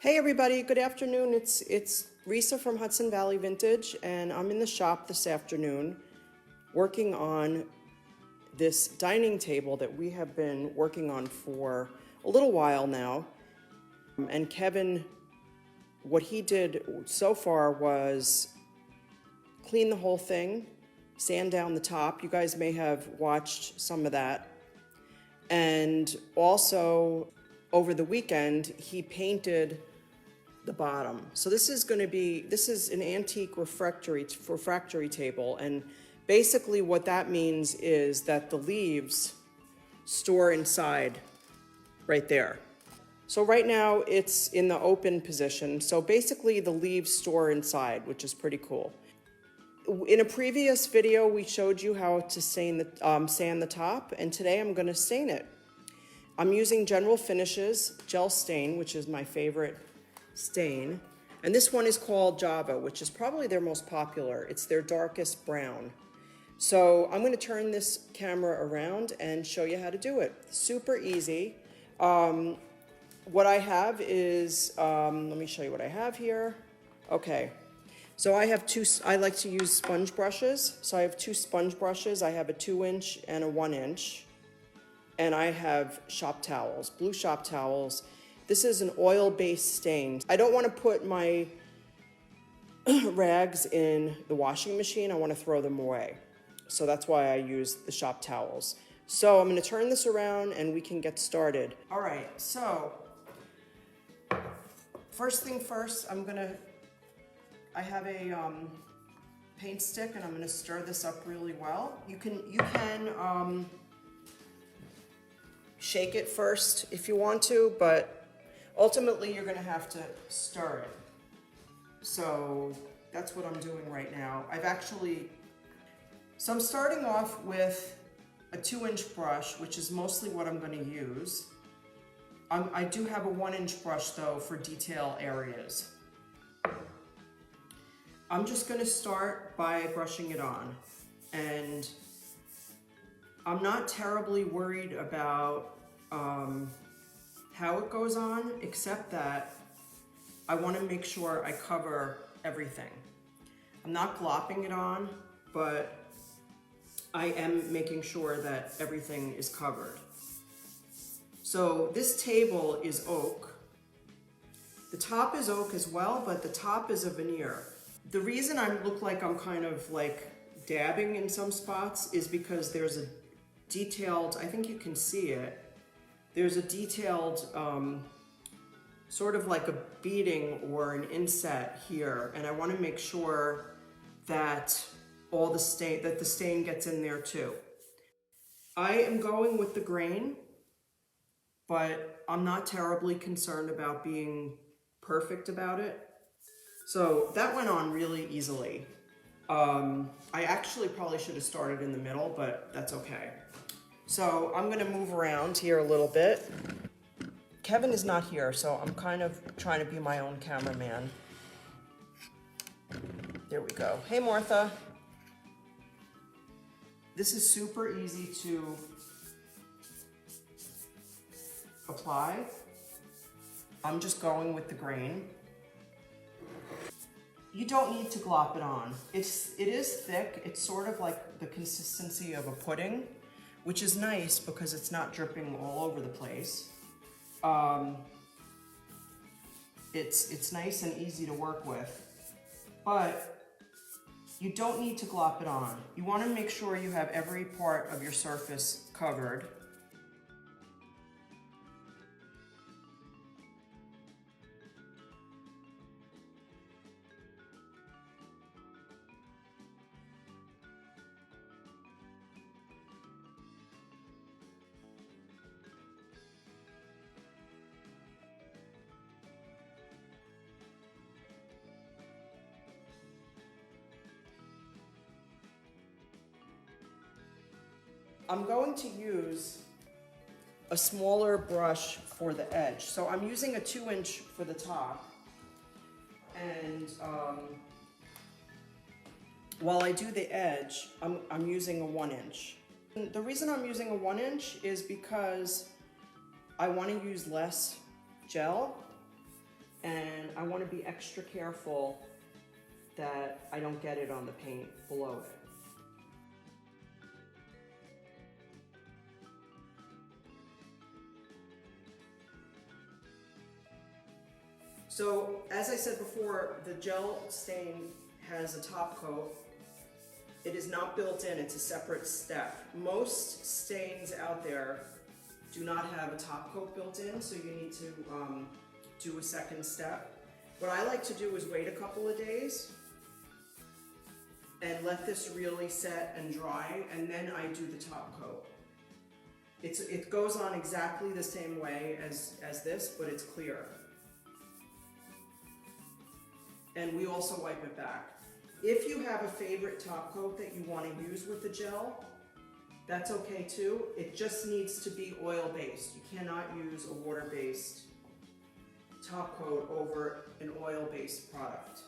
Hey everybody, good afternoon. It's Risa from Hudson Valley Vintage, and I'm in the shop this afternoon working on this dining table that we have been working on for a little while now. And Kevin, what he did so far was clean the whole thing, sand down the top. You guys may have watched some of that. And also over the weekend, he painted the bottom. So this is an antique refractory table, and basically what that means is that the leaves store inside right there. So right now it's in the open position, so basically the leaves store inside, which is pretty cool. In a previous video we showed you how to sand the top, and today I'm going to stain it. I'm using General Finishes gel stain, which is my favorite stain, and this one is called Java, which is probably their most popular. It's their darkest brown. So I'm going to turn this camera around and show you how to do it. Super easy. What I have is, let me show you what I have here. Okay, so I have I like to use sponge brushes. So I have two sponge brushes. I have a 2-inch and a 1-inch, and I have shop towels, blue shop towels. This is an oil-based stain. I don't want to put my rags in the washing machine. I want to throw them away. So that's why I use the shop towels. So I'm going to turn this around and we can get started. All right, so first thing first, I have a paint stick, and I'm going to stir this up really well. You can shake it first if you want to, but ultimately, you're going to have to stir it. So that's what I'm doing right now. So I'm starting off with a 2-inch brush, which is mostly what I'm going to use. I do have a 1-inch brush though for detail areas. I'm just going to start by brushing it on. And I'm not terribly worried about how it goes on, except that I want to make sure I cover everything. I'm not glopping it on, but I am making sure that everything is covered. So this table is oak. The top is oak as well, but the top is a veneer. The reason I look like I'm kind of like dabbing in some spots is because there's a detailed, I think you can see it, there's a detailed sort of like a beading or an inset here, and I want to make sure that the stain gets in there too. I am going with the grain, but I'm not terribly concerned about being perfect about it. So that went on really easily. I actually probably should have started in the middle, but that's okay. So I'm going to move around here a little bit. Kevin is not here, so I'm kind of trying to be my own cameraman. There we go. Hey, Martha. This is super easy to apply. I'm just going with the grain. You don't need to glop it on. It is thick. It's sort of like the consistency of a pudding, which is nice because it's not dripping all over the place. It's nice and easy to work with, but you don't need to glop it on. You want to make sure you have every part of your surface covered. I'm going to use a smaller brush for the edge. So I'm using a 2-inch for the top. And while I do the edge, I'm using a 1-inch. The reason I'm using a 1-inch is because I want to use less gel, and I want to be extra careful that I don't get it on the paint below it. So, as I said before, the gel stain has a top coat. It is not built in, it's a separate step. Most stains out there do not have a top coat built in, so you need to do a second step. What I like to do is wait a couple of days and let this really set and dry, and then I do the top coat. It goes on exactly the same way as this, but it's clear. And we also wipe it back. If you have a favorite top coat that you want to use with the gel, that's okay too. It just needs to be oil-based. You cannot use a water-based top coat over an oil-based product.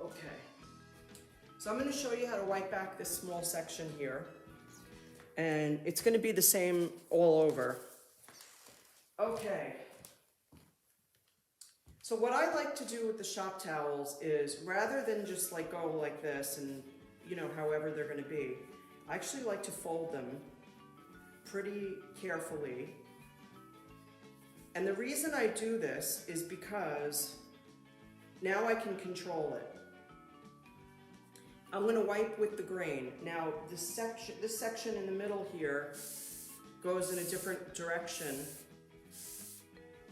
Okay, so I'm going to show you how to wipe back this small section here, and it's going to be the same all over. Okay, so what I like to do with the shop towels is, rather than just like go like this and, you know, however they're going to be, I actually like to fold them pretty carefully. And the reason I do this is because now I can control it. I'm going to wipe with the grain. Now, this section in the middle here goes in a different direction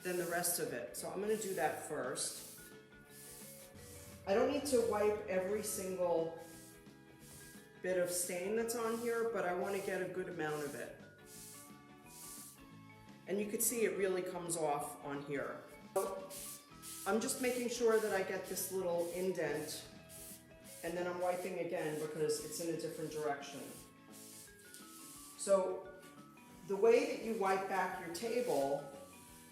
than the rest of it. So I'm going to do that first. I don't need to wipe every single bit of stain that's on here, but I want to get a good amount of it. And you can see it really comes off on here. So I'm just making sure that I get this little indent, and then I'm wiping again because it's in a different direction. So the way that you wipe back your table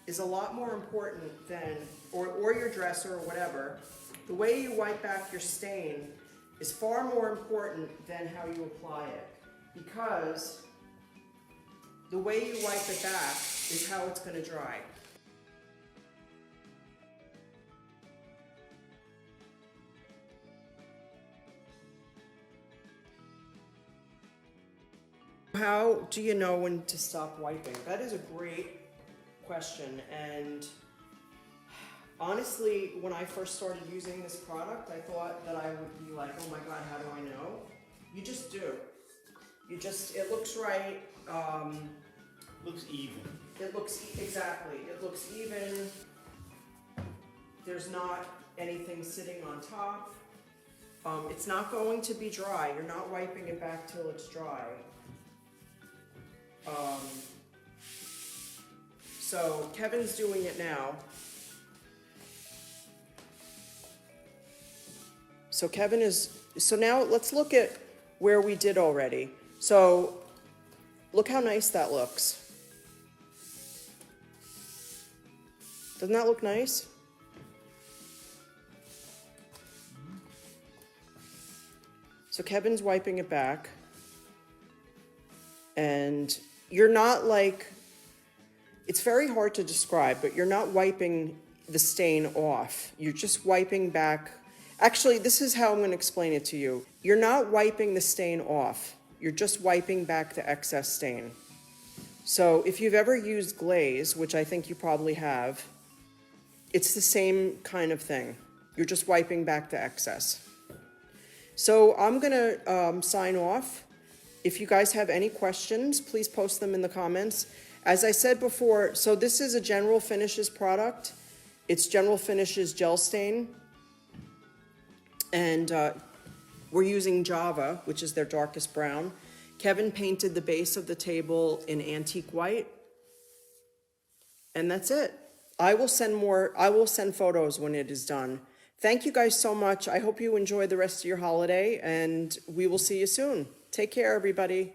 is a lot more important than, or your dresser or whatever. The way you wipe back your stain is far more important than how you apply it, because the way you wipe it back is how it's going to dry. How do you know when to stop wiping? That is a great question, and honestly, when I first started using this product, I thought that I would be like, oh my god, how do I know? You just do. You just, it looks right. Looks even. It looks, exactly, it looks even. There's not anything sitting on top. It's not going to be dry. You're not wiping it back till it's dry. So Kevin's doing it now. So Kevin is, so now let's look at where we did already. So look how nice that looks. Doesn't that look nice? So Kevin's wiping it back. And you're not like, it's very hard to describe, but you're not wiping the stain off. You're just wiping back. Actually, this is how I'm going to explain it to you. You're not wiping the stain off. You're just wiping back the excess stain. So if you've ever used glaze, which I think you probably have, it's the same kind of thing. You're just wiping back the excess. So I'm going to sign off. If you guys have any questions, please post them in the comments. As I said before, so this is a General Finishes product. It's General Finishes gel stain. And we're using Java, which is their darkest brown. Kevin painted the base of the table in antique white. And that's it. I will send photos when it is done. Thank you guys so much. I hope you enjoy the rest of your holiday, and we will see you soon. Take care, everybody.